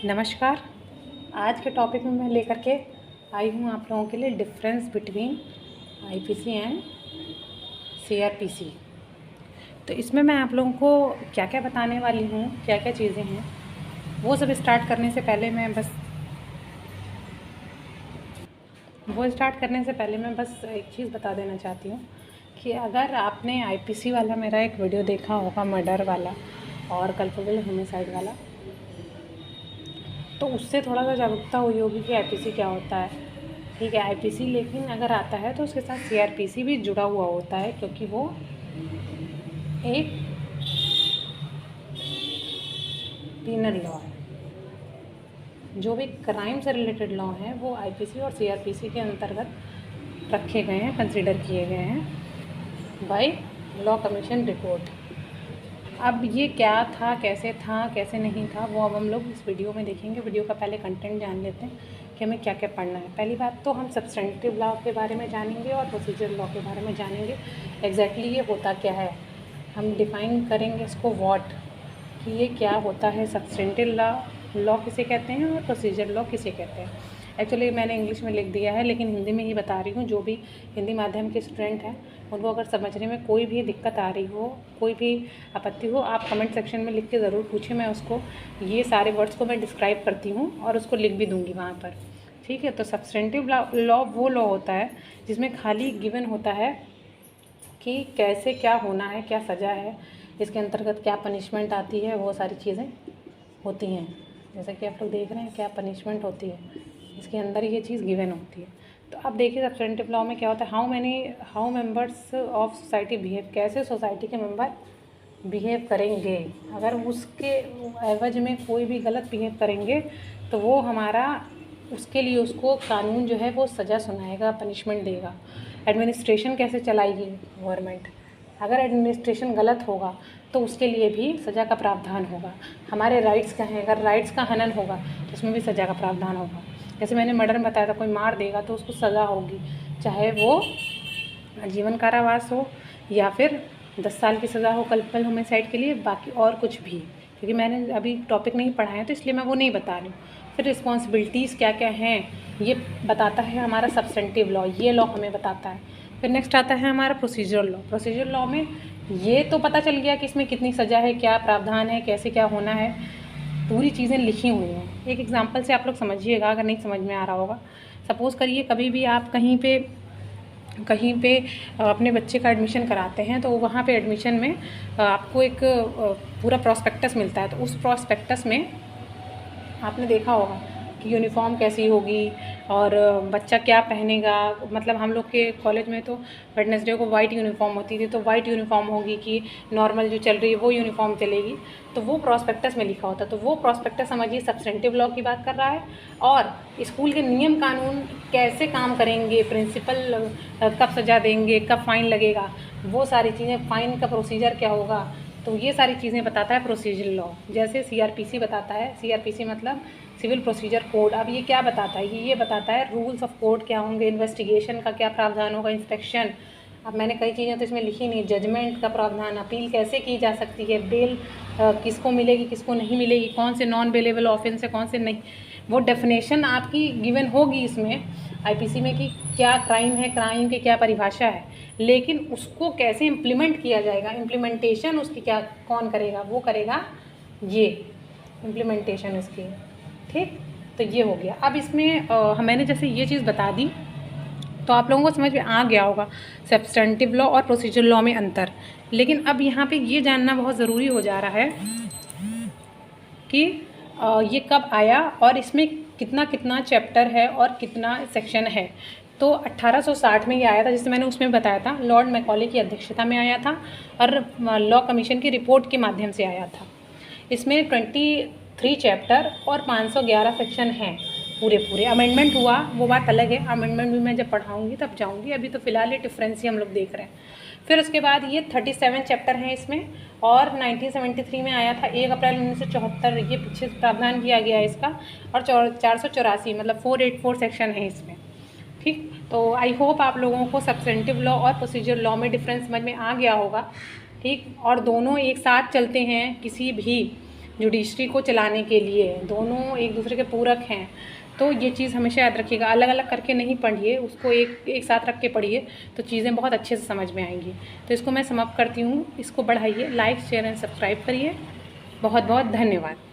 नमस्कार। आज के टॉपिक में मैं लेकर के आई हूँ आप लोगों के लिए difference between IPC and CrPC. तो इसमें मैं आप लोगों को क्या क्या बताने वाली हूँ, क्या क्या चीज़ें हैं, वो सब स्टार्ट करने से पहले मैं बस एक चीज़ बता देना चाहती हूँ कि अगर आपने आईपीसी वाला मेरा एक वीडियो देखा होगा, मर्डर वाला और कल्पेबल होमिसाइड वाला, तो उससे थोड़ा सा जागरूकता हुई होगी कि आईपीसी क्या होता है। ठीक है, आईपीसी लेकिन अगर आता है तो उसके साथ सीआरपीसी भी जुड़ा हुआ होता है, क्योंकि वो एक पीनल लॉ है। जो भी क्राइम से रिलेटेड लॉ हैं वो आईपीसी और सीआरपीसी के अंतर्गत रखे गए हैं, कंसीडर किए गए हैं बाय लॉ कमीशन रिपोर्ट। अब ये क्या था, कैसे नहीं था, वो अब हम लोग इस वीडियो में देखेंगे। वीडियो का पहले कंटेंट जान लेते हैं कि हमें क्या क्या पढ़ना है। पहली बात तो हम सब्सटेंटिव लॉ के बारे में जानेंगे और प्रोसीजर लॉ के बारे में जानेंगे। एग्जैक्टली ये होता क्या है, हम डिफ़ाइन करेंगे इसको व्हाट, कि ये क्या होता है, सब्सटेंटिव लॉ किसे कहते हैं और प्रोसीजर लॉ किसे कहते हैं। एक्चुअली मैंने इंग्लिश में लिख दिया है, लेकिन हिंदी में ही बता रही हूँ। जो भी हिंदी माध्यम के स्टूडेंट हैं उनको अगर समझने में कोई भी दिक्कत आ रही हो, कोई भी आपत्ति हो, आप कमेंट सेक्शन में लिख के ज़रूर पूछें। मैं उसको ये सारे वर्ड्स को मैं डिस्क्राइब करती हूँ और उसको लिख भी दूँगी वहाँ पर। ठीक है, तो सब्सटेंटिव लॉ वो लॉ होता है जिसमें खाली गिवन होता है कि कैसे क्या होना है, क्या सज़ा है, इसके अंतर्गत क्या पनिशमेंट आती है, वो सारी चीज़ें होती हैं। जैसा कि आप लोग देख रहे हैं क्या पनिशमेंट होती है, इसके अंदर ये चीज़ गिवन होती है। तो अब देखिए सब्सटेंटिव लॉ में क्या होता है, how members of society behave, कैसे सोसाइटी के मेंबर बिहेव करेंगे। अगर उसके एवज में कोई भी गलत बिहेव करेंगे तो वो हमारा उसके लिए उसको कानून जो है वो सज़ा सुनाएगा, पनिशमेंट देगा। एडमिनिस्ट्रेशन कैसे चलाएगी गवर्नमेंट, अगर एडमिनिस्ट्रेशन गलत होगा तो उसके लिए भी सज़ा का प्रावधान होगा। हमारे राइट्स का है, अगर राइट्स का हनन होगा तो उसमें भी सज़ा का प्रावधान होगा। जैसे मैंने मर्डर में बताया था, कोई मार देगा तो उसको सज़ा होगी, चाहे वो जीवन कारावास हो या फिर 10 साल की सज़ा हो कल्पेबल होमिसाइड के लिए, बाकी और कुछ भी, क्योंकि मैंने अभी टॉपिक नहीं पढ़ा है तो इसलिए मैं वो नहीं बता रही हूँ। फिर रिस्पॉन्सिबिलिटीज़ क्या क्या हैं ये बताता है हमारा सब्सटेंटिव लॉ, ये लॉ हमें बताता है। फिर नेक्स्ट आता है हमारा प्रोसीजर लॉ। प्रोसीजर लॉ में ये तो पता चल गया कि इसमें कितनी सज़ा है, क्या प्रावधान है, कैसे क्या होना है, पूरी चीज़ें लिखी हुई हैं। एक एग्जांपल से आप लोग समझिएगा अगर नहीं समझ में आ रहा होगा। सपोज़ करिए कभी भी आप कहीं पे अपने बच्चे का एडमिशन कराते हैं तो वहाँ पे एडमिशन में आपको एक पूरा प्रॉस्पेक्टस मिलता है। तो उस प्रॉस्पेक्टस में आपने देखा होगा कि यूनिफॉर्म कैसी होगी और बच्चा क्या पहनेगा। मतलब हम लोग के कॉलेज में तो वेडनेसडे को वाइट यूनिफॉर्म होती थी, तो वाइट यूनिफॉर्म होगी कि नॉर्मल जो चल रही है वो यूनिफॉर्म चलेगी, तो वो प्रॉस्पेक्टस में लिखा होता है। तो वो प्रॉस्पेक्टस समझिए सब्सटेंटिव लॉ की बात कर रहा है। और स्कूल के नियम कानून कैसे काम करेंगे, प्रिंसिपल कब सज़ा देंगे, कब फ़ाइन लगेगा, वो सारी चीज़ें, फ़ाइन का प्रोसीजर क्या होगा, तो ये सारी चीज़ें बताता है प्रोसीजर लॉ। जैसे सीआरपीसी बताता है, सीआरपीसी मतलब सिविल प्रोसीजर कोड। अब ये क्या बताता है, ये बताता है रूल्स ऑफ कोड क्या होंगे, इन्वेस्टिगेशन का क्या प्रावधान होगा, इंस्पेक्शन। अब मैंने कई चीज़ें तो इसमें लिखी नहीं, जजमेंट का प्रावधान, अपील कैसे की जा सकती है, बेल किसको मिलेगी किसको नहीं मिलेगी, कौन से नॉन बेलेबल ऑफेंस है कौन से नहीं, वो डेफिनेशन आपकी गिवन होगी इसमें आईपीसी में कि क्या क्राइम है, क्राइम की क्या परिभाषा है, लेकिन उसको कैसे इम्प्लीमेंट किया जाएगा, इम्प्लीमेंटेशन उसकी क्या कौन करेगा, वो करेगा ये इम्प्लीमेंटेशन उसकी। ठीक, तो ये हो गया। अब इसमें मैंने जैसे ये चीज़ बता दी तो आप लोगों को समझ में आ गया होगा सब्सटेंटिव लॉ और प्रोसीजर लॉ में अंतर। लेकिन अब यहाँ पे ये जानना बहुत ज़रूरी हो जा रहा है कि ये कब आया और इसमें कितना कितना चैप्टर है और कितना सेक्शन है। तो 1860 में ये आया था, जैसे मैंने उसमें बताया था, लॉर्ड मैकॉले की अध्यक्षता में आया था और लॉ कमीशन की रिपोर्ट के माध्यम से आया था। इसमें 23 चैप्टर और 511 सेक्शन हैं पूरे। अमेंडमेंट हुआ वो बात अलग है, अमेंडमेंट भी मैं जब पढ़ाऊँगी तब जाऊँगी, अभी तो फ़िलहाल ये डिफरेंस ही हम लोग देख रहे हैं। फिर उसके बाद ये 37 चैप्टर हैं इसमें, और 1973 में आया था 1 अप्रैल 1974, ये पीछे प्रावधान किया गया है इसका, और 484 मतलब 484 सेक्शन है इसमें। ठीक, तो आई होप आप लोगों को सब्सटेंटिव लॉ और प्रोसीजर लॉ में डिफरेंस समझ में आ गया होगा। ठीक, और दोनों एक साथ चलते हैं, किसी भी जुडिशरी को चलाने के लिए, दोनों एक दूसरे के पूरक हैं। तो ये चीज़ हमेशा याद रखिएगा, अलग अलग करके नहीं पढ़िए, उसको एक साथ रख के पढ़िए तो चीज़ें बहुत अच्छे से समझ में आएंगी। तो इसको मैं समाप्त करती हूँ, इसको बढ़ाइए, लाइक शेयर एंड सब्सक्राइब करिए। बहुत बहुत धन्यवाद।